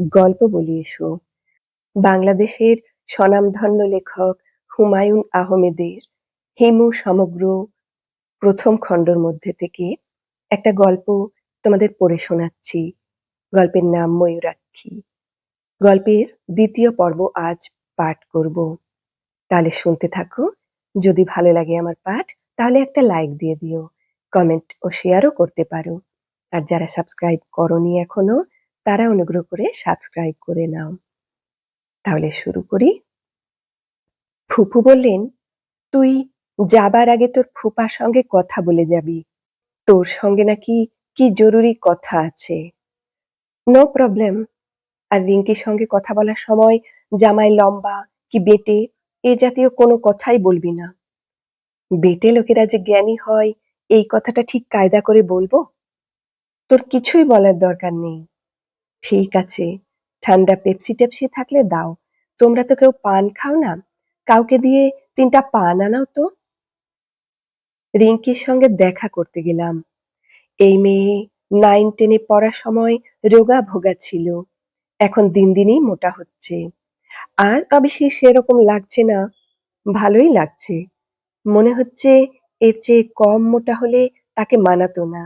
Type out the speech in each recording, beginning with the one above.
গল্প বলি এসো। বাংলাদেশের স্বনামধন্য লেখক হুমায়ূন আহমেদের হিমু সমগ্র প্রথম খণ্ডর মধ্যে থেকে একটা গল্প তোমাদের পড়ে শোনাচ্ছি। গল্পের নাম ময়ূরাক্ষী। গল্পের দ্বিতীয় পর্ব আজ পাঠ করব। তাহলে শুনতে থাকো। যদি ভালো লাগে আমার পাঠ তাহলে একটা লাইক দিয়ে দিও, কমেন্ট ও শেয়ারও করতে পারো। আর যারা সাবস্ক্রাইব করনি এখনো তারা অনুগ্রহ করে সাবস্ক্রাইব করে নাও। তাহলে শুরু করি। ফুপু বললেন, তুই যাবার আগে তোর ফুপার সঙ্গে কথা বলে যাবি। তোর সঙ্গে নাকি কি জরুরি কথা আছে। No problem. আর রিঙ্কির সঙ্গে কথা বলার সময় জামাই লম্বা কি বেটে এ জাতীয় কোনো কথাই বলবি না। বেটে লোকেরা যে জ্ঞানী হয় এই কথাটা ঠিক কায়দা করে বলবো? তোর কিছুই বলার দরকার নেই। ঠিক আছে, ঠান্ডা পেপসি টেপসি থাকলে দাও। তোমরা তো কেউ পান খাও না, কাউকে দিয়ে 3টা পান আনাও তো। রিঙ্কির সঙ্গে দেখা করতে গেলাম। এই মেয়ে 9-10-এ পড়ার সময় রোগা ভোগা ছিল, এখন দিন দিনই মোটা হচ্ছে। আজ অবশ্যই সেরকম লাগছে না, ভালোই লাগছে। মনে হচ্ছে এর চেয়ে কম মোটা হলে তাকে মানাতো না।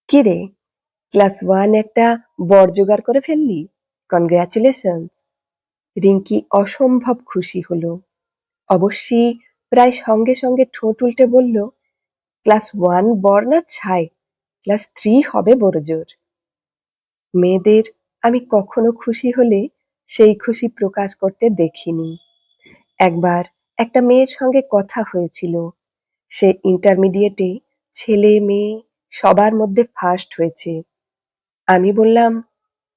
কি রে, ক্লাস 1 একটা বর জোগাড় করে ফেললি? কনগ্রাচুলেশন। রিঙ্কি অসম্ভব খুশি হলো। অবশ্যই প্রায় সঙ্গে সঙ্গে ঠোঁট উল্টে বলল, ক্লাস 1 বর না ছাই, ক্লাস 3 হবে বড়জোর। মেয়েদের আমি কখনো খুশি হলে সেই খুশি প্রকাশ করতে দেখিনি। একবার একটা মেয়ের সঙ্গে কথা হয়েছিল। সে ইন্টারমিডিয়েটে ছেলে মেয়ে সবার মধ্যে ফার্স্ট হয়েছে। আমি বললাম,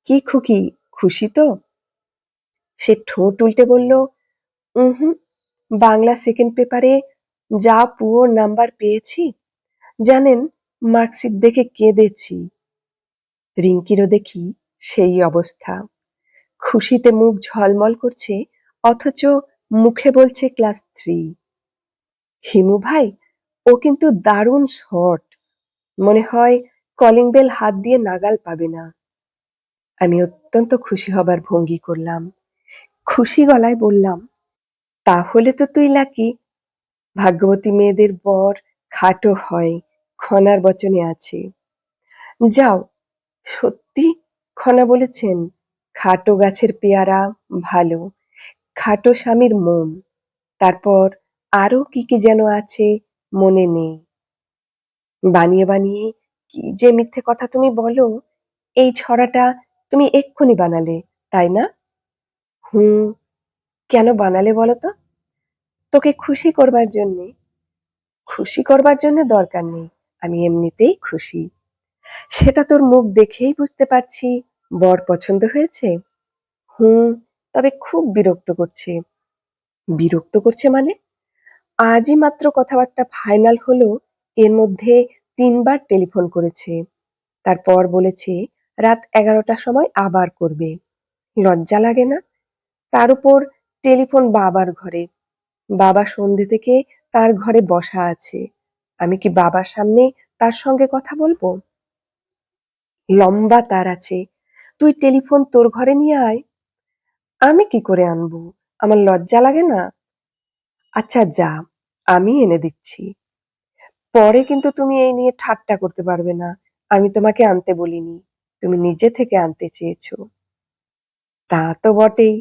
কি খুকি, খুশি তো? সে ঠোঁট উল্টে বলল, হুম, বাংলা সেকেন্ড পেপারে যা পুয়োর নাম্বার পেয়েছি, জানেন মার্কশিট দেখে কেঁদেছি। রিঙ্কিরও দেখি সেই অবস্থা। খুশিতে মুখ ঝলমল করছে, অথচ মুখে বলছে ক্লাস 3। হিমু ভাই, ও কিন্তু দারুণ শর্ট, মনে হয় কলিং বেল হাত দিয়ে নাগাল পাবে না। আমি অত্যন্ত খুশি হবার ভঙ্গি করলাম। খুশি গলায় বললাম, তাহলে তো তুই লাকি। ভাগ্যবতী মেয়েদের বর খাটো হয়, খনার বচনে আছে। যাও, সত্যি খনা বলেছেন, খাটো গাছের পেয়ারা ভালো, খাটো স্বামীর মোম, তারপর আরো কি কি যেন আছে, মনে নেই। বানিয়ে বানিয়ে কি যে মিথ্যে কথা তুমি বলো। এই ছড়াটা তুমি এক্ষুনি বানালে, তাই না? হুম, কেন বানালে বলো তো? তোকে খুশি করবার জন্যে। খুশি করবার জন্য দরকার নেই, আমি এমনিতেই খুশি। সেটা তোর মুখ দেখেই বুঝতে পারছি। বর পছন্দ হয়েছে? হুম, তবে খুব বিরক্ত করছে। বিরক্ত করছে মানে? আজই মাত্র কথাবার্তা ফাইনাল হলো, এর মধ্যে 3বার টেলিফোন করেছে। তারপর বলেছে রাত 11টার সময় আবার করবে। লজ্জা লাগে না? তার উপর টেলিফোন বাবার ঘরে। বাবা সন্ধে থেকে তার ঘরে বসা আছে। আমি কি বাবার সামনে তার সঙ্গে কথা বলবো? লম্বা তার আছে। তুই টেলিফোন তোর ঘরে নিয়ে আয়। আমি কি করে আনবো? আমার লজ্জা লাগে না? আচ্ছা যা, আমি এনে দিচ্ছি। পরে কিন্তু তুমি এই নিয়ে ঠাট্টা করতে পারবে না। আমি তোমাকে আনতে বলিনি, তুমি নিজে থেকে আনতে চেয়েছো। তা তো বটেই।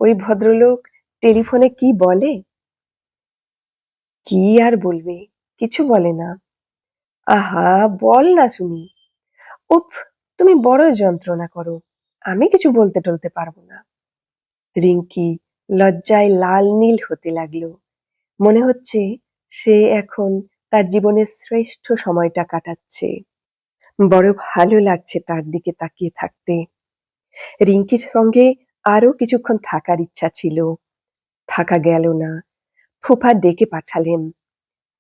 ওই ভদ্রলোক টেলিফোনে কি বলে? কি আর বলবে, কিছু বলে না। আহা, বল না শুনি। উফ, তুমি বড় যন্ত্রণা করো। আমি কিছু বলতে টলতে পারবো না। রিঙ্কি লজ্জায় লাল নীল হতে লাগলো। মনে হচ্ছে সে এখন তার জীবনের শ্রেষ্ঠ সময়টা কাটাচ্ছে। বড় ভালো লাগছে তার দিকে তাকিয়ে থাকতে। রিঙ্কির সঙ্গে আরো কিছুক্ষণ থাকার ইচ্ছা ছিল, থাকা গেল না। ফুফা ডেকে পাঠালেন।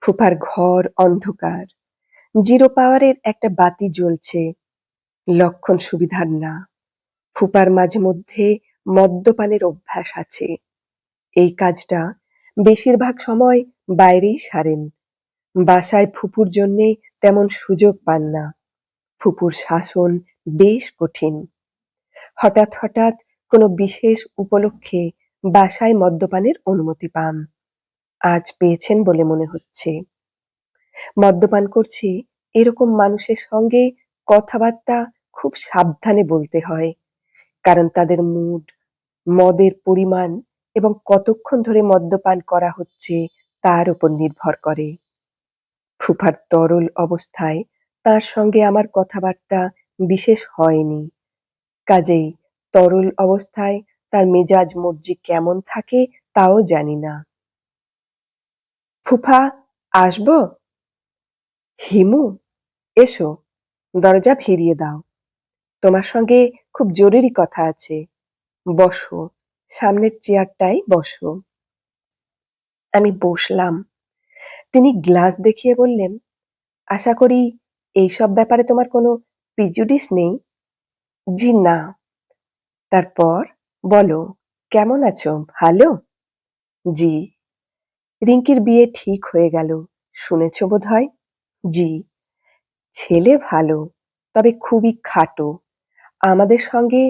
ফুফার ঘর অন্ধকার, জিরো পাওয়ারের একটা বাতি জ্বলছে, লক্ষণ সুবিধার না। ফুপার মাঝে মধ্যে মদ্যপানের অভ্যাস আছে। এই কাজটা বেশিরভাগ সময় বাইরেই সারেন। বাসায় ফুপুর জন্যে তেমন সুযোগ পান না। ফুপুর শাসন বেশ কঠিন। হঠাৎ হঠাৎ কোনো বিশেষ উপলক্ষে বাসায় মদ্যপানের অনুমতি পান। আজ পেয়েছেন বলে মনে হচ্ছে। মদ্যপান করছি এরকম মানুষের সঙ্গে কথাবার্তা খুব সাবধানে বলতে হয়, কারণ তাদের মুড, মদের পরিমাণ এবং কতক্ষণ ধরে মদ্যপান করা হচ্ছে তার উপর নির্ভর করে। ফুফার তরল অবস্থায় তার সঙ্গে আমার কথাবার্তা বিশেষ হয়নি, কাজেই তরল অবস্থায় তার মেজাজ মর্জি কেমন থাকে তাও জানি না। ফুফা, আসবো? হিমু, এসো, দরজা ভিড়িয়ে দাও। তোমার সঙ্গে খুব জরুরি কথা আছে। বসো, সামনের চেয়ারটায় বসো। আমি বসলাম। তিনি গ্লাস দেখিয়ে বললেন, আশা করি এইসব ব্যাপারে তোমার কোনো প্রিজুডিস নেই? জি না। তারপর বলো, কেমন আছো? ভালো? জি। রিঙ্কির বিয়ে ঠিক হয়ে গেল, শুনেছ বোধহয়? জি। ছেলে ভালো, তবে খুবই খাটো। আমাদের সঙ্গে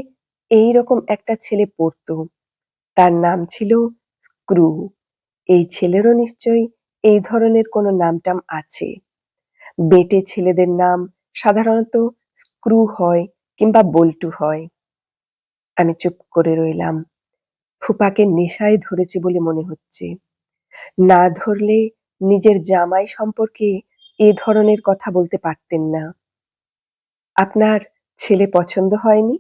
এই রকম একটা ছেলে পড়তো, তার নাম ছিল স্ক্রু। এই ছেলেরও নিশ্চয়ই এই ধরনের কোনো নামটাম আছে। বেটে ছেলেদের নাম সাধারণত স্ক্রু হয় কিংবা বল্টু হয়। আমি চুপ করে রইলাম। ফুপাকে নেশায় ধরেছে বলে মনে হচ্ছে। না ধরলে নিজের জামাই সম্পর্কে এ ধরনের কথা বলতে পারতেন না। আপনার ছেলে পছন্দ হয়নি?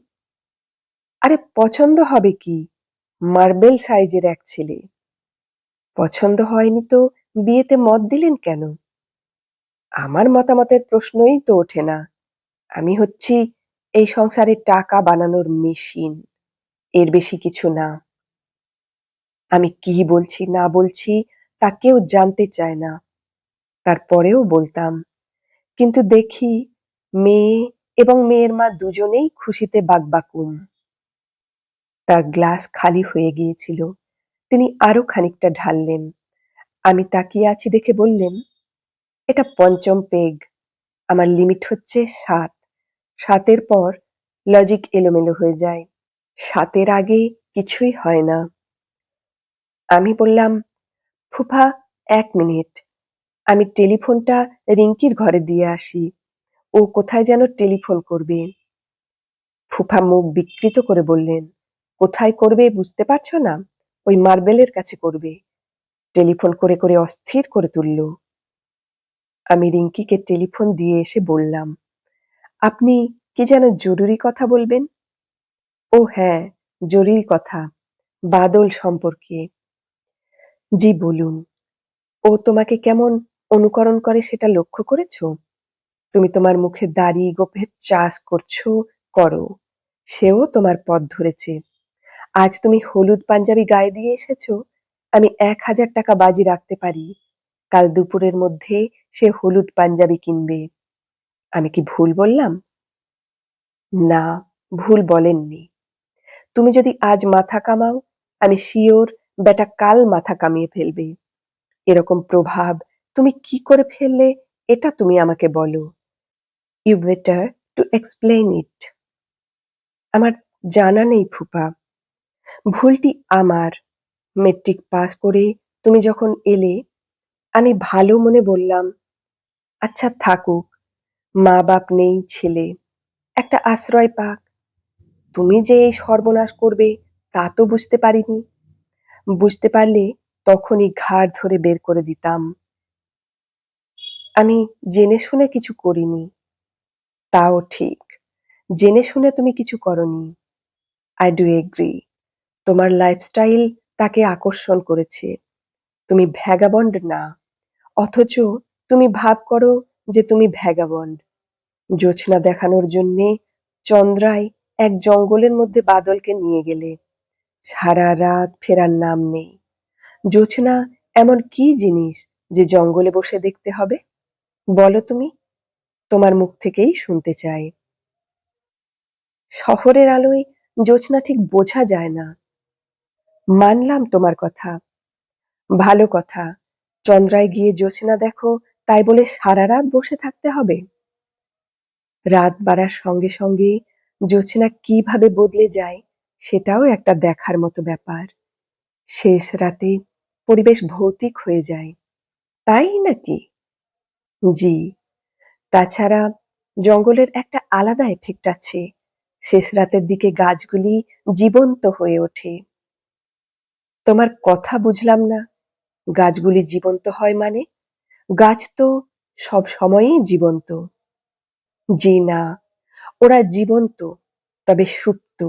আরে পছন্দ হবে কি, মার্বেল সাইজের এক ছেলে। পছন্দ হয়নি তো বিয়েতে মত দিলেন কেন? আমার মতামতের প্রশ্নই তো ওঠে না। আমি হচ্ছি এই সংসারে টাকা বানানোর মেশিন, এর বেশি কিছু না। আমি কি বলছি না বলছি তা কেউ জানতে চায় না, তারপরেও বলতাম। কিন্তু দেখি মেয়ে এবং মেয়ের মা দুজনেই খুশিতে বাকবাকুম। তার গ্লাস খালি হয়ে গিয়েছিল। তিনি আরো খানিকটা ঢাললেন। আমি তাকিয়ে আছি দেখে বললেন, এটা পঞ্চম পেগ। আমার লিমিট হচ্ছে ৭। ৭-এর পর লজিক এলোমেলো হয়ে যায়। ৭-এর আগে কিছুই হয় না। আমি বললাম, ফুফা, ১ মিনিট। আমি টেলিফোনটা রিঙ্কির ঘরে দিয়ে আসি। ও কোথায় যেন টেলিফোন করবে। ফুফা মুখ বিকৃত করে বললেন, কোথায় করবে বুঝতে পারছো না? ওই মার্বেলের কাছে করবে। টেলিফোন করে করে অস্থির করে তুলল। আমি রিঙ্কিকে টেলিফোন দিয়ে এসে বললাম, আপনি কি যেন জরুরি কথা বলবেন? ও হ্যাঁ, জরুরি কথা, বাদল সম্পর্কে। জি বলুন। ও তোমাকে কেমন অনুকরণ করে সেটা লক্ষ্য করেছো? তুমি তোমার মুখে দাড়ি গোঁফের চাষ করছো, করো। সেও তোমার পথ ধরেছে। আজ তুমি হলুদ পাঞ্জাবি গায়ে দিয়ে এসেছো, আমি ১,০০০ টাকা বাজি রাখতে পারি কাল দুপুরের মধ্যে সে হলুদ পাঞ্জাবি কিনবে। আমি কি ভুল বললাম? না, ভুল বলেননি। তুমি যদি আজ মাথা কামাও, আমি শিওর বেটা কাল মাথা কামিয়ে ফেলবে। এরকম প্রভাব তুমি কি করে ফেললে এটা তুমি আমাকে বলো। You better to explain it. আমার জানা নেই ফুপা। ভুলটি আমার। মেট্রিক পাস করে তুমি যখন এলে, আমি ভালো মনে বললাম, আচ্ছা থাকুক, মা বাপ নেই ছেলে, একটা আশ্রয় পাক। তুমি যে এই সর্বনাশ করবে তা তো বুঝতে পারিনি। বুঝতে পারলে তখনই ঘাড় ধরে বের করে দিতাম। আমি জেনে শুনে কিছু করিনি। তাও ঠিক, জেনে শুনে তুমি কিছু করনি। I do agri. তোমার লাইফস্টাইল তাকে আকর্ষণ করেছে। তুমি ভ্যাগাবন্ড না, অথচ তুমি ভাব করো যে তুমি ভ্যাগাবন্ড। জোছনা দেখানোর জন্যে চন্দ্রায় এক জঙ্গলের মধ্যে বাদলকে নিয়ে গেলে, সারা রাত ফেরার নাম নেই। জোছনা এমন কি জিনিস যে জঙ্গলে বসে দেখতে হবে? বলো তুমি, তোমার মুখ থেকেই শুনতে চাই। শহরের আলোয় জোছনা ঠিক বোঝা যায় না। মানলাম তোমার কথা, ভালো কথা। চন্দ্রায় গিয়ে জোছনা দেখো তাই বলে সারা রাত বসে থাকতে হবে? রাত বাড়ার সঙ্গে সঙ্গে জোছনা কিভাবে বদলে যায় সেটাও একটা দেখার মতো ব্যাপার। শেষ রাতে পরিবেশ ভৌতিক হয়ে যায়, তাই নাকি? জি। তাছাড়া জঙ্গলের একটা আলাদা এফেক্ট আছে। শেষ রাতের দিকে গাছগুলি জীবন্ত হয়ে ওঠে। তোমার কথা বুঝলাম না। গাছগুলি জীবন্ত হয় মানে? গাছ তো সব সময়ই জীবন্ত। জি না, ওরা জীবন্ত, তবে সুপ্ত।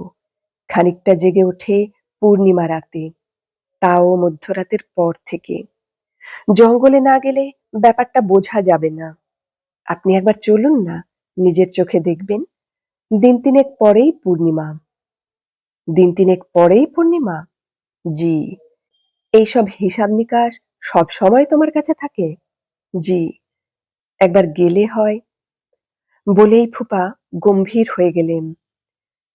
খানিকটা জেগে ওঠে পূর্ণিমা রাতে, তাও মধ্যরাতের পর থেকে। জঙ্গলে না গেলে ব্যাপারটা বোঝা যাবে না। আপনি একবার চলুন না, নিজের চোখে দেখবেন। দিন তিনেক পরেই পূর্ণিমা। দিন তিনেক পরেই পূর্ণিমা? জি। এইসব হিসাব নিকাশ সব সময় তোমার কাছে থাকে? জি। একবার গেলে হয়। বলেই ফুপা গম্ভীর হয়ে গেলেন।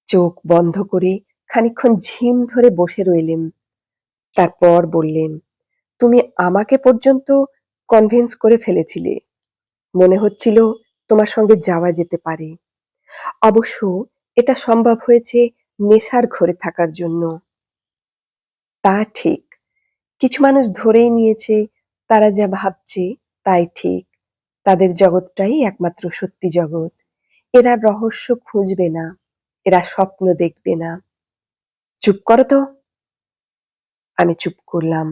চোখ বন্ধ করে খানিকক্ষণ ঝিম ধরে বসে রইলেন। তারপর বললেন, তুমি আমাকে পর্যন্ত কনভিন্স করে ফেলেছিলে। মনে হচ্ছিল তোমার সঙ্গে যাওয়া যেতে পারে। অবশ্য এটা সম্ভব হয়েছে নেশার ঘরে থাকার জন্য। তা ঠিক। কিছু মানুষ ধরেই নিয়েছে তারা যা ভাবছে তাই ঠিক। তাদের জগৎটাই একমাত্র সত্যি জগৎ। এরা রহস্য খুঁজবে না, এরা স্বপ্ন দেখবে না। চুপ করো তো। আমি চুপ করলাম।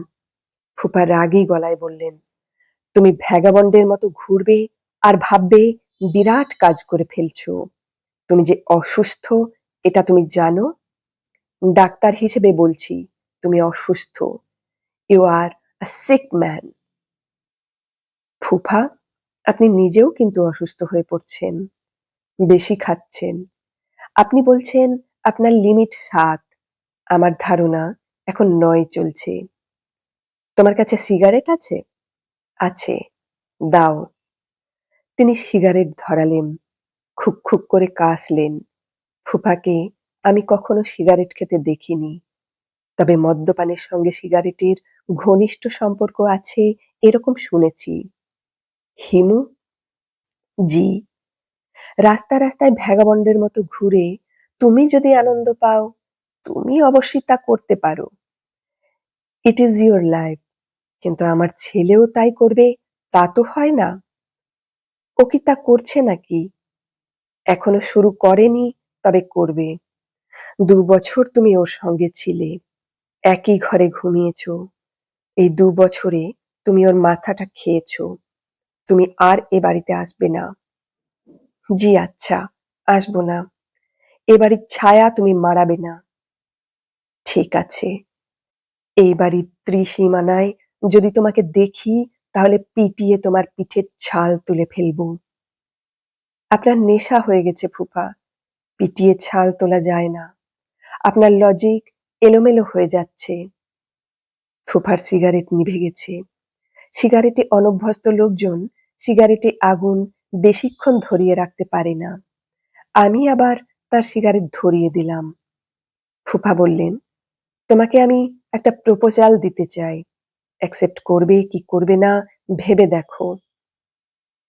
ফুপা রাগী গলায় বললেন, তুমি ভ্যাগাবন্ডের মতো ঘুরবে আর ভাববে বিরাট কাজ করে ফেলছো। তুমি যে অসুস্থ এটা তুমি জানো? ডাক্তার হিসেবে বলছি, তুমি অসুস্থ। You are a sick man. ফুফা, আপনি নিজেও কিন্তু অসুস্থ হয়ে পড়ছেন। বেশি খাচ্ছেন। আপনি বলছেন আপনার লিমিট ৭। আমার ধারণা এখন ৯ চলছে। তোমার কাছে সিগারেট আছে? আছে। দাও। তিনি সিগারেট ধরালেন। খুক খুক করে কাশলেন। ফুফাকে আমি কখনো সিগারেট খেতে দেখিনি। তবে মদ্যপানের সঙ্গে সিগারেটের ঘনিষ্ঠ সম্পর্ক আছে এরকম শুনেছি। হিমু? জি। রাস্তায় ভ্যাগাবন্ডের মতো ঘুরে তুমি যদি আনন্দ পাও, তুমি অবশ্যই তা করতে পারো। It is your life. কিন্তু আমার ছেলেও তাই করবে তা তো হয় না। ও কি তা করছে নাকি? এখনো শুরু করেনি, তবে করবে। ২ বছর তুমি ওর সঙ্গে ছিলে, একই ঘরে ঘুমিয়েছ। এই ২ বছরে তুমি ওর মাথাটা খেয়েছ। তুমি আর এ বাড়িতে আসবে না। জি আচ্ছা, আসবো না। এ বাড়ির ছায়া তুমি মাড়াবে না। ঠিক আছে। এই বাড়ির ত্রিসীমানায় যদি তোমাকে দেখি তাহলে পিটিয়ে তোমার পিঠের ছাল তুলে ফেলবো। আপনার নেশা হয়ে গেছে ফুফা। পিটিয়ে ছাল তোলা যায় না। আপনার লজিক এলোমেলো হয়ে যাচ্ছে। ফুফার সিগারেট নিভে গেছে। সিগারেটে অনভ্যস্ত লোকজন সিগারেটে আগুন বেশিক্ষণ ধরিয়ে রাখতে পারে না। আমি আবার তার সিগারেট ধরিয়ে দিলাম। ফুফা বললেন, তোমাকে আমি একটা প্রপোজাল দিতে চাই। অ্যাকসেপ্ট করবে কি করবে না ভেবে দেখো।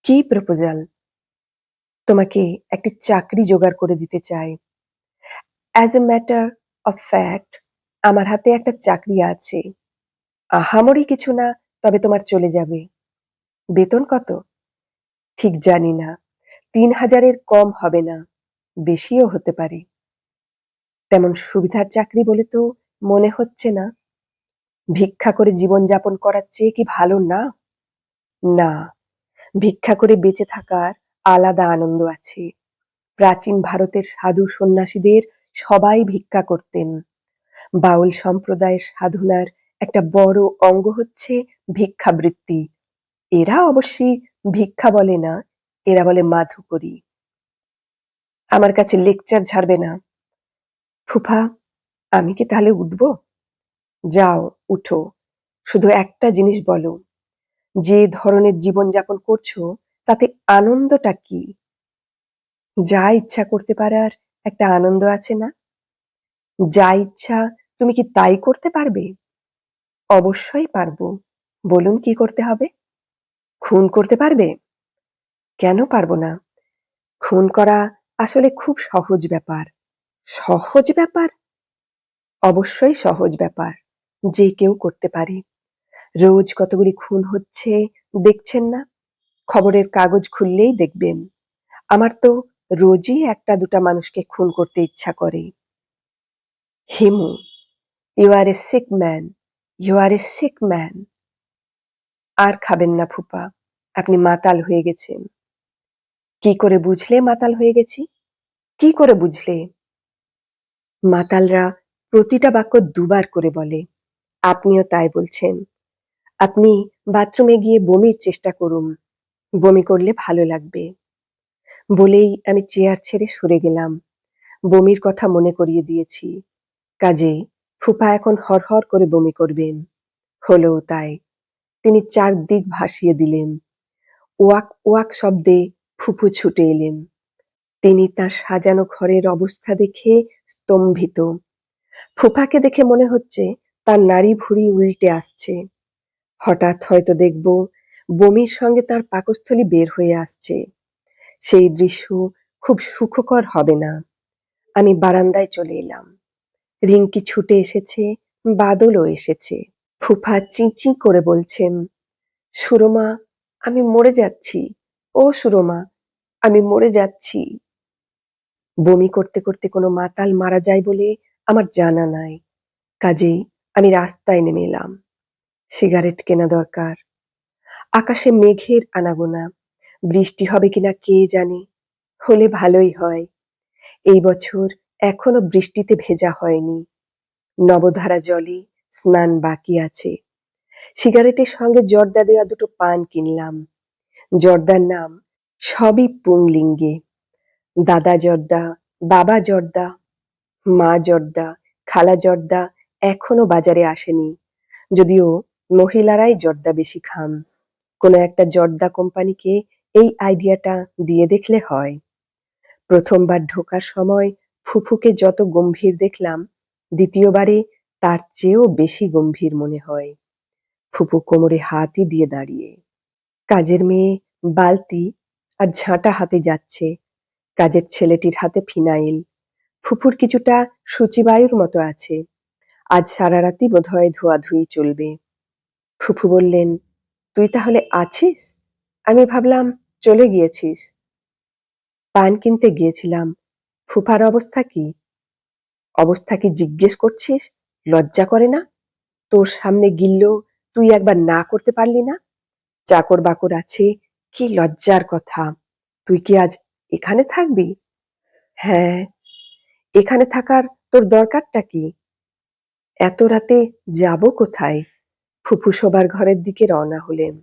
কি প্রপোজাল? তোমাকে একটি চাকরি জোগাড় করে দিতে চাই। As a matter of fact, আমার হাতে একটা চাকরি আছে। আহামরি কিছু না, তবে তোমার চলে যাবে। বেতন কত? ঠিক জানি না। ৩,০০০-এর কম হবে না, বেশিও হতে পারে। তেমন সুবিধার চাকরি বলে তো মনে হচ্ছে না। ভিক্ষা করে জীবনযাপন করার চেয়ে কি ভালো না? না, ভিক্ষা করে বেঁচে থাকার আলাদা আনন্দ আছে। প্রাচীন ভারতের সাধু সন্ন্যাসীদের সবাই ভিক্ষা করতেন। বাউল সম্প্রদায়ের সাধনার একটা বড় অঙ্গ হচ্ছে ভিক্ষাবৃত্তি। এরা অবশ্যই ভিক্ষা বলে না, এরা বলে মাধুকরী। আমার কাছে লেকচার ঝাড়বে না। ফুফা, আমি কি তাহলে উঠবো? যাও, উঠো। শুধু একটা জিনিস বলো, যে ধরনের জীবনযাপন করছো তাতে আনন্দটা কি? যা ইচ্ছা করতে পারার একটা আনন্দ আছে না? যা ইচ্ছা তুমি কি তাই করতে পারবে? অবশ্যই পারবো। বলুন কি করতে হবে? খুন করতে পারবে? কেন পারবো না? খুন করা আসলে খুব সহজ ব্যাপার। সহজ ব্যাপার? অবশ্যই সহজ ব্যাপার। যে কেউ করতে পারে। রোজ কতগুলি খুন হচ্ছে দেখছেন না? খবরের কাগজ খুললেই দেখবেন। আমার তো রোজই একটা দুটা মানুষকে খুন করতে ইচ্ছা করে। Himu, you are a sick man, you are a sick man. আর খাবেন না ফুপা, আপনি মাতাল হয়ে গেছেন। কি করে বুঝলে মাতাল হয়ে গেছি? কি করে বুঝলে? মাতালরা প্রতিটা বাক্য দুবার করে বলে। আপনিও তাই বলছেন। আপনি বাথরুমে গিয়ে বমির চেষ্টা করুন। বমি করলে ভালো লাগবে। বলেই আমি চেয়ার ছেড়ে সরে গেলাম। বমির কথা মনে করিয়ে দিয়েছি। কাজেই ফুপা এখন হরহর করে বমি করবেন। হলোও তাই। তিনি চারদিক ভাসিয়ে দিলেন। ওয়াক ওয়াক শব্দে ফুপু ছুটে এলেন। তিনি তার সাজানো ঘরের অবস্থা দেখে স্তম্ভিত। ফুপাকে দেখে মনে হচ্ছে তার নাড়ি ভুঁড়ি উল্টে আসছে। হঠাৎ হয়তো দেখব বমির সঙ্গে তার পাকস্থলী বের হয়ে আসছে। সেই দৃশ্য খুব সুখকর হবে না। আমি বারান্দায় চলে এলাম। রিংকি ছুটে এসেছে, বাদলও এসেছে। ফুফা চিঁচি করে বলছেন, সুরমা, আমি মরে যাচ্ছি। ও সুরমা, আমি মরে যাচ্ছি। বমি করতে করতে কোনো মাতাল মারা যায় বলে আমার জানা নাই। কাজেই আমি রাস্তায় নেমে এলাম। সিগারেট কেনা দরকার। আকাশে মেঘের আনাগোনা। বৃষ্টি হবে কিনা কে জানে। হলে ভালোই হয়। এই বছর এখনো বৃষ্টিতে ভেজা হয়নি। নবধারা জলে স্নান বাকি আছে। সিগারেটের সঙ্গে জর্দা দেওয়া দুটো পান কিনলাম। জর্দার নাম সবই পুংলিঙ্গে। দাদা জর্দা, বাবা জর্দা, মা জর্দা, খালা জর্দা এখনো বাজারে আসেনি। যদিও মহিলারাই জর্দা বেশি খান। কোনো একটা জর্দা কোম্পানিকে এই আইডিয়াটা দিয়ে দেখলে হয়। প্রথমবার ঢোকার সময় ফুফুকে যত গম্ভীর দেখলাম, দ্বিতীয়বারে তার চেয়েও বেশি গম্ভীর মনে হয়। ফুফু কোমরে হাতই দিয়ে দাঁড়িয়ে। কাজের মেয়ে বালতি আর ঝাঁটা হাতে যাচ্ছে। কাজের ছেলেটির হাতে ফিনাইল। ফুফুর কিছুটা সূচিবায়ুর মতো আছে। আজ সারা রাতই বোধহয় ধোয়াধুয়ি চলবে। ফুফু বললেন, তুই তাহলে আছিস? আমি ভাবলাম চলে গিয়েছিস। পান কিনতে গিয়েছিলাম। ফুফার অবস্থা কি? অবস্থা কি জিজ্ঞেস করছিস? লজ্জা করে না? তোর সামনে গিললেও তুই একবার না করতে পারলি না? চাকর বাকর আছে, কি লজ্জার কথা। তুই কি আজ এখানে থাকবি? হ্যাঁ। এখানে থাকার তোর দরকারটা কি? এত রাতে যাব কোথায়? ফুফু শোবার ঘরের দিকে রওনা হলেন।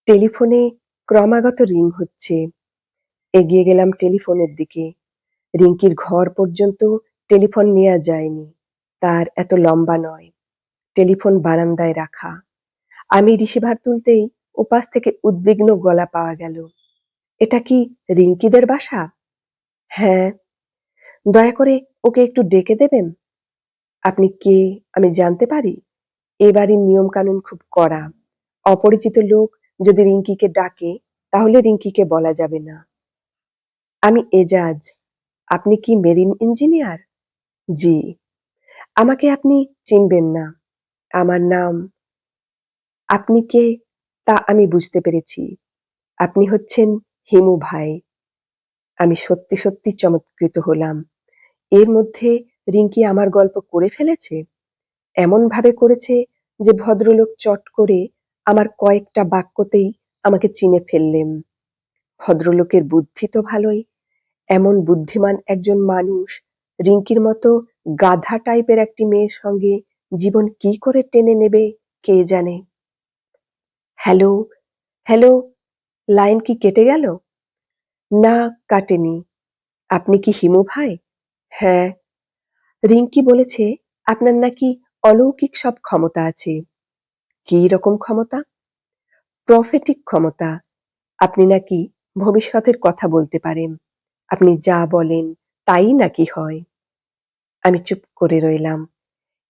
টেলিফোনে ক্রমাগত রিং হচ্ছে। এগিয়ে গেলাম টেলিফোনের দিকে। রিংকির ঘর পর্যন্ত টেলিফোন নেওয়া যায়নি। তার এত লম্বা নয়। টেলিফোন বারান্দায় রাখা। আমি রিসিভার তুলতেই ওপাশ থেকে উদ্বিগ্ন গলা পাওয়া গেল। এটা কি রিংকিদের বাসা? হ্যাঁ। দয়া করে ওকে একটু ডেকে দেবেন। আপনি কে আমি জানতে পারি? এ বাড়ির নিয়ম কানুন খুব কড়া। অপরিচিত লোক যদি রিংকিকে ডাকে তাহলে রিংকিকে বলা যাবে না। আমি এজাজ। আপনি কি মেরিন ইঞ্জিনিয়ার? জি। আমাকে আপনি চিনবেন না। আমার নাম। আপনি কে তা আমি বুঝতে পেরেছি। আপনি হচ্ছেন হিমু ভাই। আমি সত্যি সত্যি চমৎকৃত হলাম। এর মধ্যে রিংকি আমার গল্প করে ফেলেছে। এমন ভাবে করেছে যে ভদ্রলোক চট করে আমার কয়েকটা বাক্যতেই আমাকে চিনে ফেললেন। ভদ্রলোকের বুদ্ধি তো ভালোই। এমন বুদ্ধিমান একজন মানুষ রিংকির মতো গাধা টাইপের একটি মেয়ের সঙ্গে জীবন কি করে টেনে নেবে কে জানে। হ্যালো, হ্যালো, লাইন কি কেটে গেল? না, কাটেনি। আপনি কি হিমু ভাই? হ্যাঁ। রিংকি বলেছে আপনার নাকি অলৌকিক সব ক্ষমতা আছে। কি রকম ক্ষমতা? প্রফেটিক ক্ষমতা। আপনি নাকি ভবিষ্যতের কথা বলতে পারেন। আপনি যা বলেন তাই নাকি হয়। আমি চুপ করে রইলাম।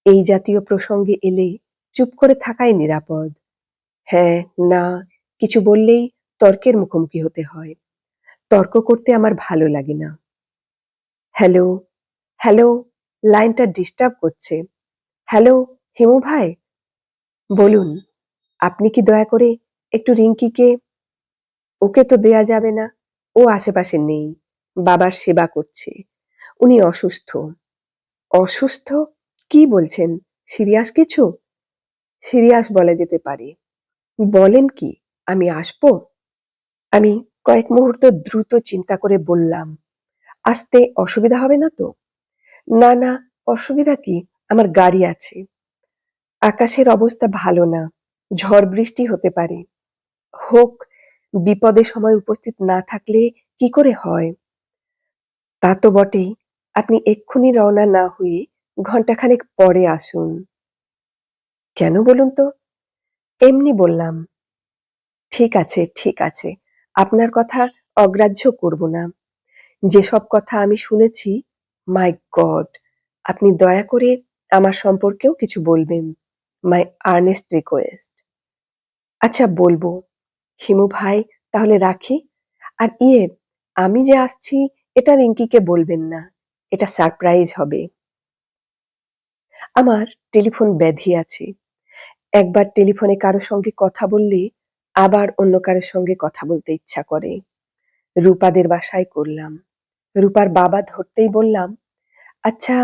এই জাতীয় প্রসঙ্গে এলে চুপ করে থাকাই নিরাপদ। হ্যাঁ, না, কিছু বললেই তর্কের মুখোমুখি হতে হয়। তর্ক করতে আমার ভালো লাগে না। হ্যালো, হ্যালো, লাইনটা ডিস্টার্ব করছে। হ্যালো, হিমু ভাই, বলুন, আপনি কি দয়া করে একটু রিঙ্কিকে, ওকে তো দেয়া যাবে না। ও আশেপাশে নেই। বাবার সেবা করছে। উনি অসুস্থ। অসুস্থ? কি বলছেন? সিরিয়াস কিছু? সিরিয়াস বলা যেতে পারে। বলেন কি? আমি আসবো? আমি কয়েক মুহূর্ত দ্রুত চিন্তা করে বললাম, আসতে অসুবিধা হবে না তো? না, না, অসুবিধা কি? আমার গাড়ি আছে। আকাশের অবস্থা ভালো না। ঝড় বৃষ্টি হতে পারে। হোক, বিপদের সময় উপস্থিত না থাকলে কি করে হয়? তা তো বটেই। আপনি এক্ষুনি রওনা না হয়ে ঘণ্টাখানেক পরে আসুন। কেন বলুন তো? এমনি বললাম। ঠিক আছে, ঠিক আছে। আপনার কথা অগ্রাহ্য করব না। যেসব কথা আমি শুনেছি, মাই গড! আপনি দয়া করে আমার সম্পর্কেও কিছু বলবেন। মাই আর্নেস্ট রিকোয়েস্ট। আচ্ছা বলবো। হিমু ভাই, তাহলে রাখি। আর আমি যে আসছি এটা রিঙ্কিকে বলবেন না। এটা সারপ্রাইজ হবে। আমার টেলিফোন ব্যাধি আছে। একবার টেলিফোনে কারো সঙ্গে কথা বললে আবার অন্য কারো সঙ্গে কথা বলতে ইচ্ছা করে। রূপাদের বাসায় করলাম। রূপার বাবা ধরতেই বললাম, আচ্ছা,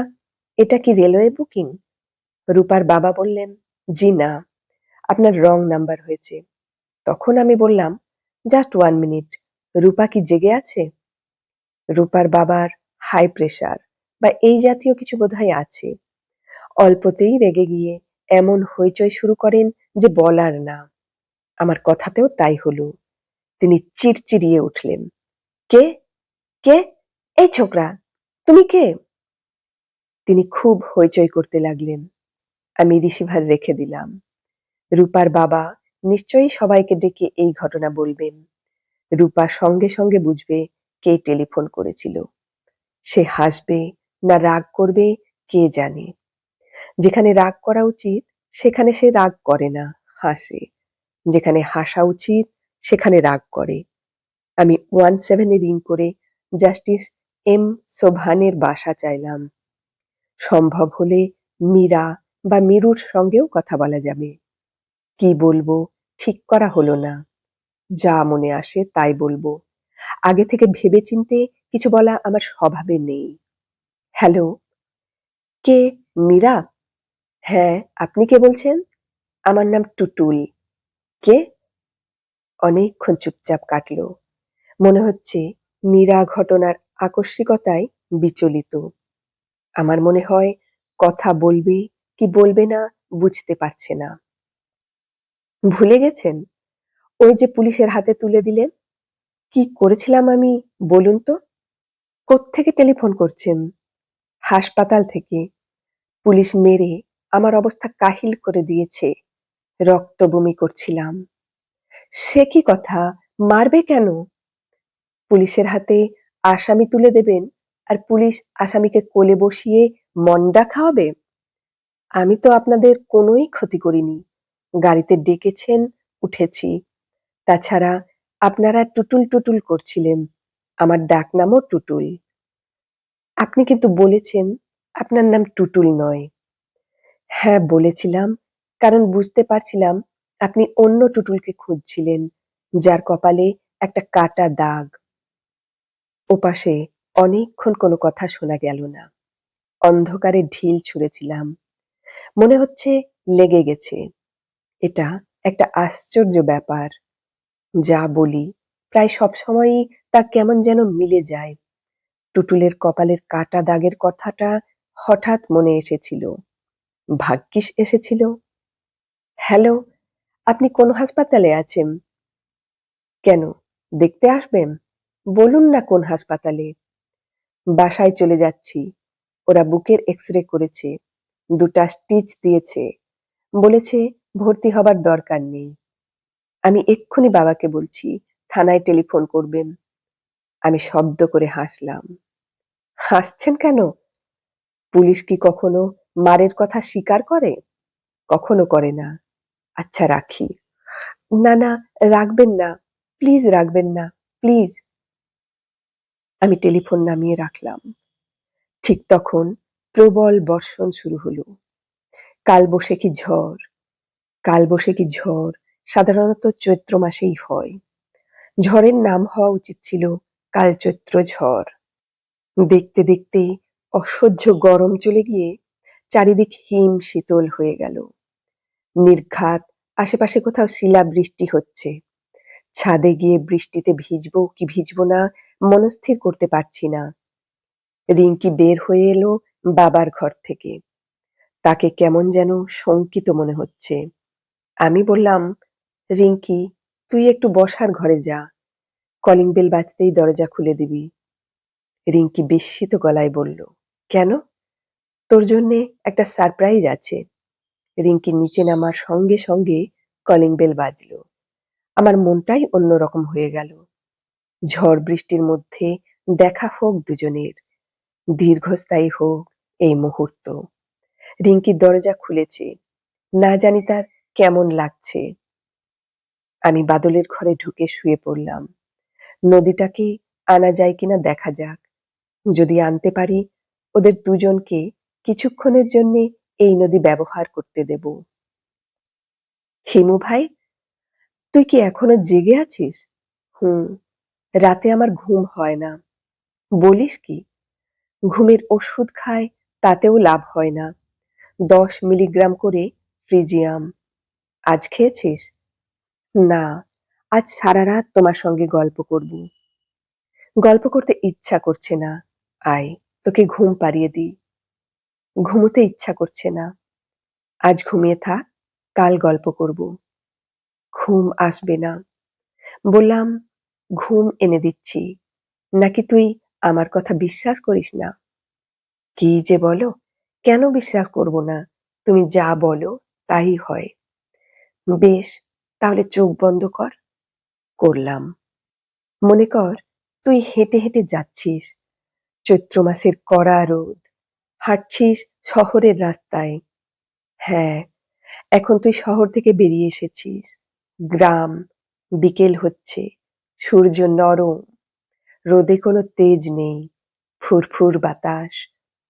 এটা কি রেলওয়ে বুকিং? রূপার বাবা বললেন, জি না, আপনার রং নাম্বার হয়েছে। তখন আমি বললাম, জাস্ট 1 মিনিট, রূপা কি জেগে আছে? রূপার বাবার হাই প্রেশার বা এই জাতীয় কিছু বোধহয় আছে। অল্পতেই রেগে গিয়ে এমন হইচই শুরু করেন যে বলার না। আমার কথাতেও তাই হলো। তিনি চিড়চিড়িয়ে উঠলেন। কে? কে? এই ছোকরা, তুমি কে? তিনি খুব হইচই করতে লাগলেন। আমি রিসিভার রেখে দিলাম। রূপার বাবা নিশ্চয়ই সবাইকে ডেকে এই ঘটনা বলবেন। রূপা সঙ্গে সঙ্গে বুঝবে কে টেলিফোন করেছিল। সে হাসবে না রাগ করবে কে জানে। যেখানে রাগ করা উচিত সেখানে সে রাগ করে না, হাসে। যেখানে হাসা উচিত সেখানে রাগ করে। আমি 17 রিং করে জাস্টিস এম সোবহানের বাসা চাইলাম। সম্ভব হলে মীরা বা মীরুর সঙ্গেও কথা বলা যাবে। কি বলবো ঠিক করা হলো না। যা মনে আসে তাই বলবো। আগে থেকে ভেবেচিন্তে কিছু বলা আমার স্বভাবে নেই। হ্যালো, কে? মীরা? হ্যাঁ, আপনি কে বলছেন? আমার নাম টুটুল। কে? অনেকক্ষণ চুপচাপ কাটলো। মনে হচ্ছে মীরা ঘটনার আকস্মিকতায় বিচলিত। আমার মনে হয় কথা বলবে কি বলবে না বুঝতে পারছে না। ভুলে গেছেন? ওই যে পুলিশের হাতে তুলে দিলেন। কি করেছিলাম আমি বলুন তো? কোত্থেকে টেলিফোন করছেন? হাসপাতাল থেকে। পুলিশ মেরে আমার অবস্থা কাহিল করে দিয়েছে। রক্ত বমি করছিলাম। সে কি কথা? মারবে কেন? পুলিশের হাতে আসামি তুলে দেবেন আর পুলিশ আসামিকে কোলে বসিয়ে মন্ডা খাওয়াবে? আমি তো আপনাদের কোনোই ক্ষতি করিনি। গাড়িতে ডেকেছেন, উঠেছি। তাছাড়া আপনারা টুটুল টুটুল করছিলেন। আমার ডাকনামও টুটুল। আপনি কিন্তু বলেছেন আপনার নাম টুটুল নয়। হ্যাঁ বলেছিলাম, কারণ বুঝতে পারছিলাম আপনি অন্য টুটুলকে খুঁজছিলেন, যার কপালে একটা কাটা দাগ। ওপাশে অনেকক্ষণ কোনো কথা শোনা গেল না। অন্ধকারে ঢিল ছুঁড়েছিলাম। মনে হচ্ছে লেগে গেছে। এটা একটা আশ্চর্য ব্যাপার। যা বলি প্রায় সবসময়ই তা কেমন যেন মিলে যায়। টুটুলের কপালের কাটা দাগের কথাটা হঠাৎ মনে এসেছিল। ভাগ্যিস এসেছিল। হ্যালো, আপনি কোন হাসপাতালে আছেন? কেন, দেখতে আসবেন? বলুন না কোন হাসপাতালে। বাসায় চলে যাচ্ছি। ওরা বুকের এক্স-রে করেছে। 2টা স্টিচ দিয়েছে। বলেছে ভর্তি হবার দরকার নেই। আমি এক্ষুনি বাবাকে বলছি, থানায় টেলিফোন করবেন। আমি শব্দ করে হাসলাম। হাসছেন কেন? পুলিশ কি কখনো মারের কথা স্বীকার করে? কখনো করে না। আচ্ছা রাখি। না, না, রাখবেন না। প্লিজ রাখবেন না। প্লিজ। আমি টেলিফোন নামিয়ে রাখলাম। ঠিক তখন প্রবল বর্ষণ শুরু হলো। কালবৈশাখী ঝড়। কালবৈশাখী ঝড় সাধারণত চৈত্র মাসেই হয়। ঝড়ের নাম হওয়া উচিত ছিল কালচৈত্র ঝড়। দেখতে দেখতে অসহ্য গরম চলে গিয়ে চারিদিক হিম শীতল হয়ে গেল। নির্ঘাত আশেপাশে কোথাও শিলাবৃষ্টি হচ্ছে। ছাদে গিয়ে বৃষ্টিতে ভিজবো কি ভিজবো না মনস্থির করতে পারছি না। রিঙ্কি বের হয়ে এলো বাবার ঘর থেকে। তাকে কেমন যেন শঙ্কিত মনে হচ্ছে। আমি বললাম, রিঙ্কি, তুই একটু বসার ঘরে যা। কলিং বেল বাজতেই দরজা খুলে দিবি। রিঙ্কি বিস্মিত গলায় বলল, কেন? তোর জন্যে একটা সারপ্রাইজ আছে। রিঙ্কি নিচে নামার সঙ্গে সঙ্গে কলিং বেল বাজলো। আমার মনটাই অন্যরকম হয়ে গেল। ঝড় বৃষ্টির মধ্যে দেখা হোক দুজনের, দীর্ঘস্থায়ী হোক এই মুহূর্ত। রিঙ্কি দরজা খুলেছে। না জানি তার কেমন লাগছে। আমি বাদলের ঘরে ঢুকে শুয়ে পড়লাম। নদীটাকে আনা যায় কিনা দেখা যাক। যদি আনতে পারি, ওদের দুজনকে কিছুক্ষণের জন্য এই নদী ব্যবহার করতে দেব। হিমু ভাই, তুই কি এখনো জেগে আছিস? হুম, রাতে আমার ঘুম হয় না। বলিস কি? ঘুমের ওষুধ খায়, তাতেও লাভ হয় না। 10 মিলিগ্রাম করে ফ্রিজিয়াম। আজ খেয়েছিস? না, আজ সারা রাত তোমার সঙ্গে গল্প করব। গল্প করতে ইচ্ছা করছে না। আয়, তোকে ঘুম পাড়িয়ে দিই। ঘুমোতে ইচ্ছা করছে না। আজ ঘুমিয়ে থাক, কাল গল্প করব। ঘুম আসবে না। বললাম, ঘুম এনে দিচ্ছি। নাকি তুই আমার কথা বিশ্বাস করিস না? কি যে বলো, কেন বিশ্বাস করব না? তুমি যা বলো তাই হয়। বেশ, তাহলে চোখ বন্ধ কর। করলাম। মনে কর তুই হেঁটে হেঁটে যাচ্ছিস। চৈত্র মাসের কড়া রোদ। হাঁটছিস শহরের রাস্তায়। হ্যাঁ, এখন তুই শহর থেকে বেরিয়ে এসেছিস। গ্রাম। বিকেল হচ্ছে। সূর্য নরম। রোদে কোনো তেজ নেই। ফুরফুর বাতাস।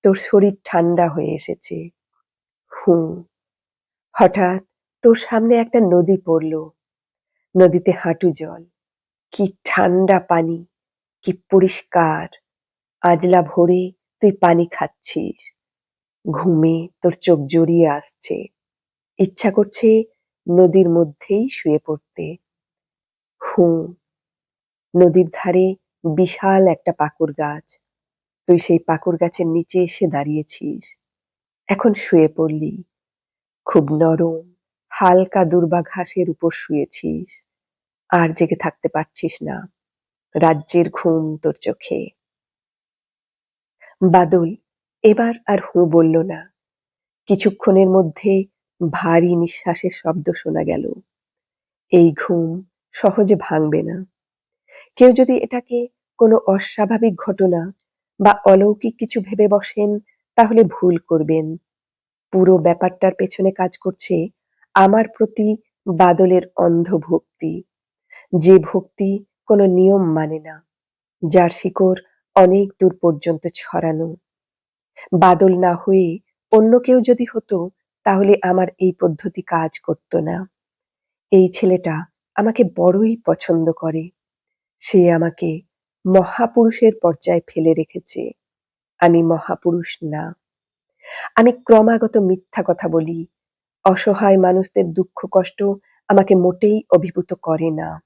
তোর শরীর ঠান্ডা হয়ে এসেছে। হুঁ। হঠাৎ তোর সামনে একটা নদী পড়ল। নদীতে হাঁটু জল। কি ঠান্ডা পানি, কি পরিষ্কার। আজলা ভোরে তুই পানি খাচ্ছিস। ঘুমে তোর চোখ জড়িয়ে আসছে। ইচ্ছা করছে নদীর মধ্যেই শুয়ে পড়তে। হুঁ। নদীর ধারে বিশাল একটা পাকুর গাছ। তুই সেই পাকুর গাছের নিচে এসে দাঁড়িয়েছিস। এখন শুয়ে পড়লি। খুব নরম, হালকা দুর্বা ঘাসের উপর শুয়েছিস। আর জেগে থাকতে পারছিস না। রাজ্যের ঘুম তোর চোখে। বাদল এবার আর হুঁ বলল না। কিছুক্ষণের মধ্যে ভারী নিঃশ্বাসের শব্দ শোনা গেল। এই ঘুম সহজে ভাঙবে না। কেউ যদি এটাকে কোনো অস্বাভাবিক ঘটনা বা অলৌকিক কিছু ভেবে বসেন, তাহলে ভুল করবেন। পুরো ব্যাপারটার পেছনে কাজ করছে আমার প্রতি বাদলের অন্ধ ভক্তি। যে ভক্তি কোনো নিয়ম মানে না, যার শিকড় অনেক দূর পর্যন্ত ছড়ানো। বাদল না হয়ে অন্য কেউ যদি হতো, তাহলে আমার এই পদ্ধতি কাজ করত না। এই ছেলেটা আমাকে বড়ই পছন্দ করে। সে আমাকে মহাপুরুষের পর্যায়ে ফেলে রেখেছে। আমি মহাপুরুষ না। আমি ক্রমাগত মিথ্যা কথা বলি। অসহায় মানুষদের দুঃখ কষ্ট আমাকে মোটেই অভিভূত করে না।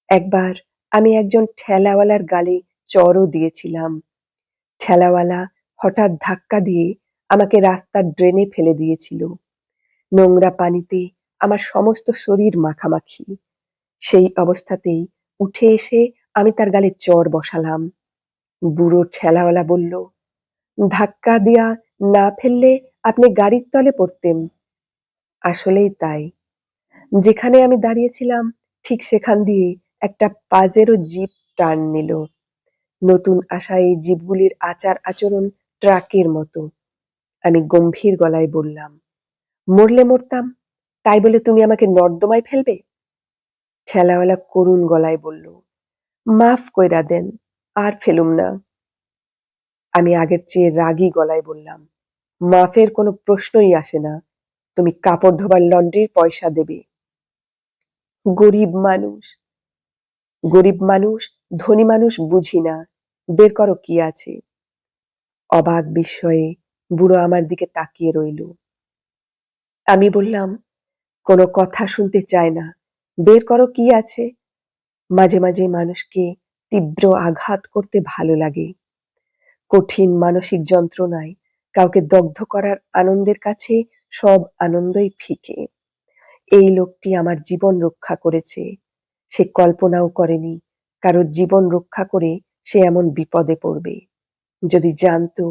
একবার আমি একজন ঠেলাওয়ালার গালে চড়ও দিয়েছিলাম। ঠেলাওয়ালা হঠাৎ ধাক্কা দিয়ে আমাকে রাস্তার ড্রেনে ফেলে দিয়েছিল। নোংরা পানিতে আমার সমস্ত শরীর মাখামাখি। সেই অবস্থাতেই উঠে এসে আমি তার গালে চড় বসালাম। বুড়ো ঠেলাওয়ালা বলল, ধাক্কা দিয়া না ফেললে আপনি গাড়ির তলে পড়তেন। আসলেই তাই। যেখানে আমি দাঁড়িয়েছিলাম ঠিক সেখান দিয়ে একটা পাজেরো জিপ টার্ন নিল। নতুন আসা এই জিপগুলির আচার আচরণ ট্রাকের মতো। আমি গম্ভীর গলায় বললাম, মরলে মরতাম, তাই বলে তুমি আমাকে নর্দমায় ফেলবে? ঠেলাওয়ালা করুণ গলায় বলল, মাফ কইরা দেন, আর ফেলুম না। আমি আগের চেয়ে রাগী গলায় বললাম, মাফের কোনো প্রশ্নই আসে না। তুমি কাপড় ধোবার লন্ড্রির পয়সা দেবে। গরিব মানুষ, গরিব মানুষ, ধনী মানুষ বুঝি না। বের করো কি আছে। অবাক বিস্ময়ে বুড়ো আমার দিকে তাকিয়ে রইল। আমি বললাম, কোনো কথা শুনতে চায় না। বের করো কি আছে। মাঝে মাঝে মানুষকে তীব্র আঘাত করতে ভালো লাগে। কঠিন মানসিক যন্ত্রণায় কাউকে দগ্ধ করার আনন্দের কাছে সব আনন্দই ফিকে। এই লোকটি আমার জীবন রক্ষা করেছে। সে কল্পনাও করেনি কারোর জীবন রক্ষা করে সে এমন বিপদে পড়বে। যদি জানতো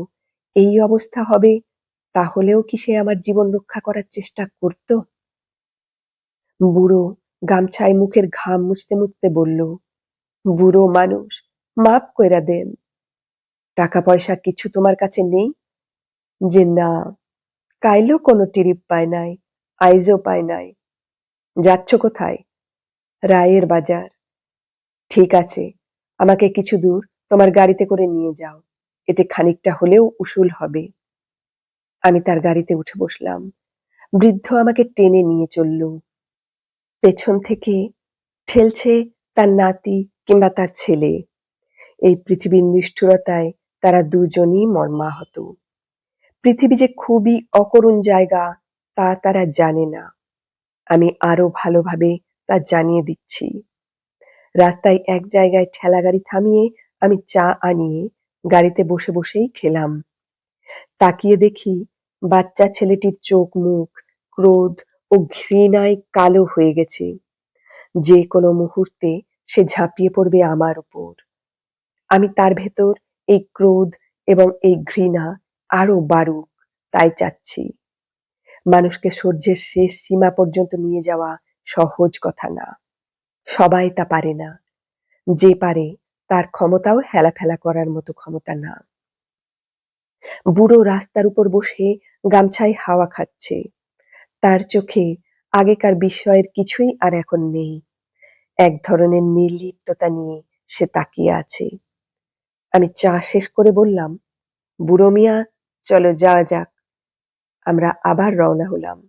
এই অবস্থা হবে, তাহলেও কি সে আমার জীবন রক্ষা করার চেষ্টা করত? বুড়ো গামছায় মুখের ঘাম মুছতে মুছতে বলল, বুড়ো মানুষ, মাপ কইরা দেন। টাকা পয়সা কিছু তোমার কাছে নেই? যে না, কাইলেও কোনো টিরিপ পায় নাই, আইজও পায় নাই। যাচ্ছ কোথায়? রায়ের বাজার। ঠিক আছে, আমাকে কিছু দূর তোমার গাড়িতে করে নিয়ে যাও। এতে খানিকটা হলেও উসুল হবে। আমি তার গাড়িতে উঠে বসলাম। বৃদ্ধ আমাকে টেনে নিয়ে চলল। পেছন থেকে ঠেলছে তার নাতি কিংবা তার ছেলে। এই পৃথিবীর নিষ্ঠুরতায় তারা দুজনই মর্মাহত। পৃথিবী যে খুবই অকরুণ জায়গা তা তারা জানে না। আমি আরো ভালোভাবে তা জানিয়ে দিচ্ছি। রাস্তায় এক জায়গায় ঠেলাগাড়ি থামিয়ে আমি চা আনিয়ে গাড়িতে বসে বসেই খেলাম। তাকিয়ে দেখি বাচ্চা ছেলেটির চোখ মুখ ক্রোধ ও ঘৃণায় কালো হয়ে গেছে। যে কোনো মুহূর্তে সে ঝাঁপিয়ে পড়বে আমার উপর। আমি তার ভেতর এই ক্রোধ এবং এই ঘৃণা আরো বাড়ুক তাই চাচ্ছি। মানুষকে সহ্যের শেষ সীমা পর্যন্ত নিয়ে যাওয়া সহজ কথা না। সবাই তা পারে না। যে পারে তার ক্ষমতাও হেলাফেলা করার মতো ক্ষমতা না। বুড়ো রাস্তার উপর বসে গামছায় হাওয়া খাচ্ছে। তার চোখে আগেকার বিস্ময়ের কিছুই আর এখন নেই। এক ধরনের নির্লিপ্ততা নিয়ে সে তাকিয়ে আছে। আমি চা শেষ করে বললাম, বুড়ো মিয়া, চলো যাওয়া যাক। আমরা আবার রওনা হলাম।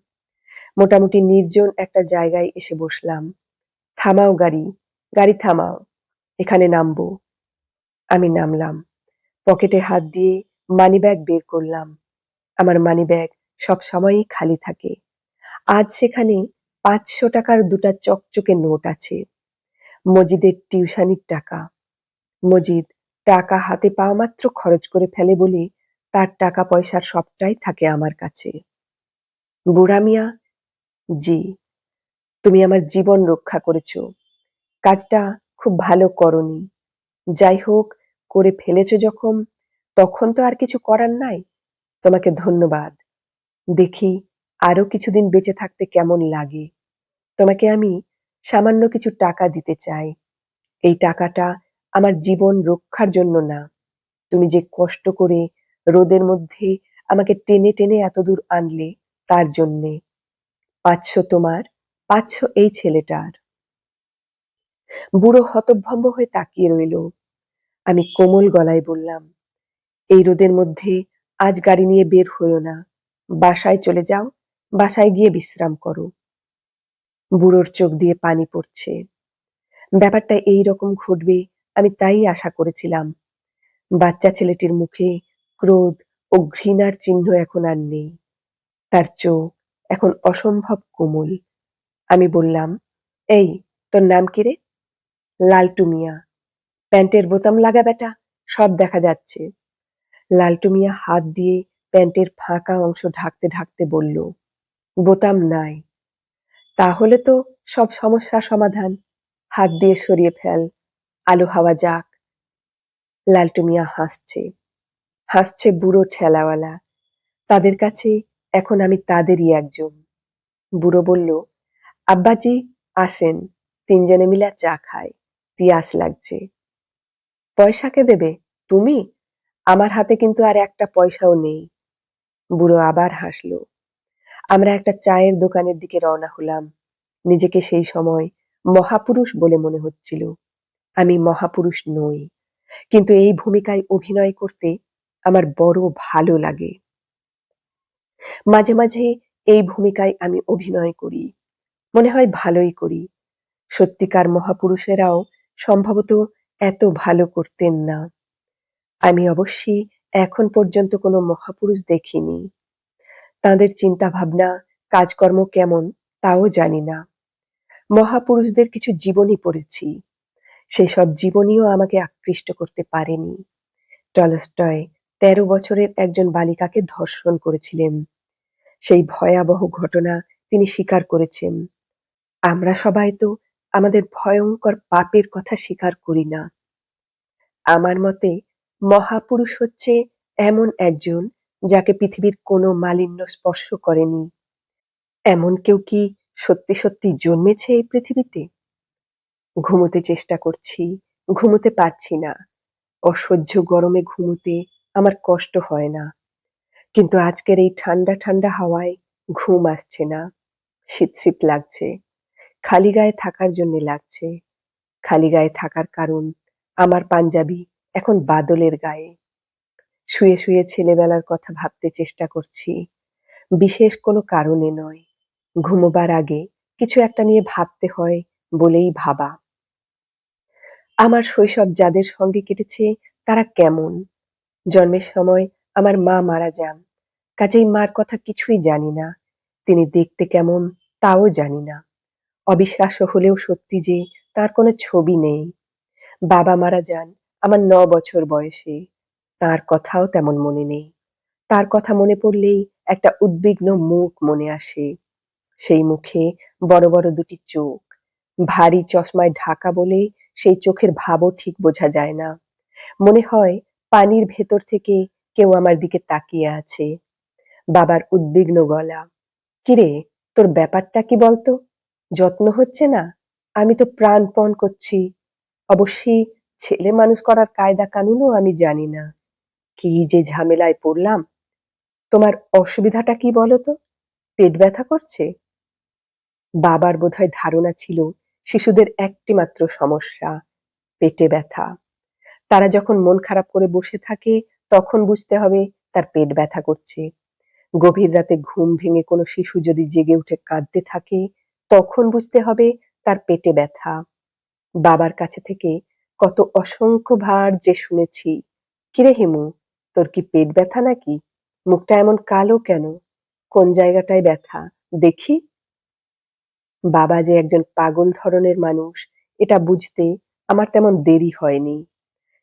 মোটামুটি নির্জন একটা জায়গায় এসে বসলাম। থামাও গাড়ি, গাড়ি থামাও, এখানে নামবো। আমি নামলাম। পকেটে হাত দিয়ে মানিব্যাগ বের করলাম। আমার মানিব্যাগ সব সময়ই খালি থাকে। আজ সেখানে ৫০০ টাকার দুটা চকচকে নোট আছে। মজিদের টিউশনির টাকা। মজিদ টাকা হাতে পাওয়া মাত্র খরচ করে ফেলে বলে তার টাকা পয়সার সবটাই থাকে আমার কাছে। বুড়া মিয়া, জি, তুমি আমার জীবন রক্ষা করেছো। কাজটা খুব ভালো করনি। যাই হোক, করে ফেলেছো যখন, তখন তো আর কিছু করার নাই। তোমাকে ধন্যবাদ। দেখি আরো কিছুদিন বেঁচে থাকতে কেমন লাগে। তোমাকে আমি সামান্য কিছু টাকা দিতে চাই। এই টাকাটা আমার জীবন রক্ষার জন্য না। তুমি যে কষ্ট করে রোদের মধ্যে আমাকে টেনে টেনে এতদূর আনলে তার জন্যে। ৫০০ তোমার, ৫০০ এই ছেলেটার। বুড়ো হতভম্ব হয়ে তাকিয়ে রইল। আমি কোমল গলায় বললাম, এই রোদের মধ্যে আজ গাড়ি নিয়ে বের হইও না। বাসায় চলে যাও, বাসায় গিয়ে বিশ্রাম করো। বুড়োর চোখ দিয়ে পানি পড়ছে। ব্যাপারটা এই রকম ঘটবে আমি তাই আশা করেছিলাম। বাচ্চা ছেলেটির মুখে ক্রোধ ও ঘৃণার চিহ্ন এখন আর নেই। তার চোখ এখন অসম্ভব কোমল। আমি বললাম, এই, তোর নাম কি রে? লালটু মিয়া। প্যান্টের বোতাম লাগা বেটা, সব দেখা যাচ্ছে। লালটু মিয়া হাত দিয়ে প্যান্টের ফাঁকা অংশ ঢাকতে ঢাকতে বলল, বোতাম নাই। তাহলে তো সব সমস্যার সমাধান। হাত দিয়ে সরিয়ে ফেল, আলো হাওয়া যাক। লালটু মিয়া হাসছে। হাসছে বুড়ো ঠেলাওয়ালা। তাদের কাছে এখন আমি তাদেরই একজন। বুড়ো বলল, আব্বাজি, আসেন, তিনজনে মিলে চা খাই, পিয়াস লাগছে। পয়সা কে দেবে? তুমি? আমার হাতে কিন্তু আর একটা পয়সাও নেই। বুড়ো আবার হাসলো। আমরা একটা চায়ের দোকানের দিকে রওনা হলাম। নিজেকে সেই সময় মহাপুরুষ বলে মনে হচ্ছিল। আমি মহাপুরুষ নই, কিন্তু এই ভূমিকায় অভিনয় করতে আমার বড় ভালো লাগে। মাঝে, মাঝে এই ভূমিকায় আমি অভিনয় করি। মনে হয় ভালোই করি। সত্যিকার মহাপুরুষেরাও সম্ভবত এত ভালো করতেন না। আমি অবশ্যই এখন পর্যন্ত কোনো মহাপুরুষ দেখিনি। তাঁদের চিন্তাভাবনা, কাজকর্ম কেমন তাও জানি না। মহাপুরুষদের কিছু জীবনী পড়েছি। সেসব জীবনীও আমাকে আকৃষ্ট করতে পারেনি। টলস্টয় ১৩ বছরের একজন বালিকাকে ধর্ষণ করেছিলেন। সেই ভয়াবহ ঘটনা তিনি স্বীকার করেছেন। আমরা সবাই তো আমাদের ভয়ংকর পাপের কথা স্বীকার করি না। আমার মতে মহাপুরুষ হচ্ছে এমন একজন যাকে পৃথিবীর কোনো মালিন্য স্পর্শ করেনি। এমন কেউ কি সত্যি, সত্যি জন্মেছে এই পৃথিবীতে? ঘুমোতে চেষ্টা করছি, ঘুমোতে পারছি না। অসহ্য গরমে ঘুমোতে আমার কষ্ট হয় না। কিন্তু আজকের এই ঠান্ডা, ঠান্ডা হাওয়ায় ঘুম আসছে না। শীত, শীত লাগছে। খালি গায়ে থাকার জন্যে লাগছে। খালি গায়ে থাকার কারণ আমার পাঞ্জাবি এখন বাদলের গায়ে। শুয়ে, শুয়ে ছেলেবেলার কথা ভাবতে চেষ্টা করছি। বিশেষ কোনো কারণে নয়। ঘুমোবার আগে কিছু একটা নিয়ে ভাবতে হয় বলেই ভাবা। আমার শৈশব যাদের সঙ্গে কেটেছে তারা কেমন? জন্মের সময় আমার মা মারা যান। কাজেই মার কথা কিছুই জানি না। তিনি দেখতে কেমন তাও জানি না। অবিশ্বাস্য হলেও সত্যি যে তার কোনো ছবি নেই। বাবা মারা যান আমার ৯ বছর বয়সে। তাঁর কথাও তেমন মনে নেই। তার কথা মনে পড়লেই একটা উদ্বিগ্ন মুখ মনে আসে। সেই মুখে বড়, বড় দুটি চোখ। ভারী চশমায় ঢাকা বলে সেই চোখের ভাবও ঠিক বোঝা যায় না। মনে হয় পানির ভেতর থেকে কেউ আমার দিকে তাকিয়ে আছে। বাবার উদ্বিগ্ন গলা, "কিরে, তোর ব্যাপারটা কি বলতো? যত্ন হচ্ছে না? আমি তো প্রাণপণ করছি। অবশ্যই ছেলে মানুষ করার কায়দা কানুনও আমি জানি না। কি যে ঝামেলায় পড়লাম। তোমার অসুবিধাটা কি বলো তো? পেট ব্যথা করছে?" বাবার বোধহয় ধারণা ছিল শিশুদের একটি মাত্র সমস্যা, পেটে ব্যথা। তারা যখন মন খারাপ করে বসে থাকে তখন বুঝতে হবে তার পেট ব্যথা করছে। গভীর রাতে ঘুম ভেঙে কোনো শিশু যদি জেগে উঠে কাঁদতে থাকে তখন বুঝতে হবে তার পেটে ব্যথা। বাবার কাছে থেকে কত অসংখ্য ভার যে শুনেছি, কিরে হিমু, তোর কি পেট ব্যথা নাকি? মুখটা এমন কালো কেন? কোন জায়গাটায় ব্যথা দেখি? বাবা যে একজন পাগল ধরনের মানুষ এটা বুঝতে আমার তেমন দেরি হয়নি।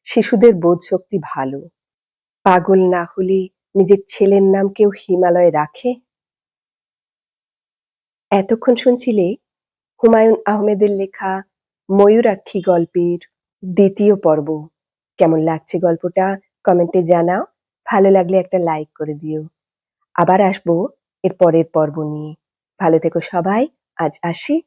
শিশুদের বোধশক্তি ভালো। পাগল না হলে নিজের ছেলের নাম কেউ হিমালয়ে রাখে? এতক্ষণ শুনছিলে হুমায়ূন আহমেদের লেখা ময়ূরাক্ষী গল্পের ২য় পর্ব। কেমন লাগছে গল্পটা কমেন্টে জানাও। ভালো লাগলে একটা লাইক করে দিও। আবার আসবো এর পরের পর্ব নিয়ে। ভালো থেকো সবাই। আজ আসি।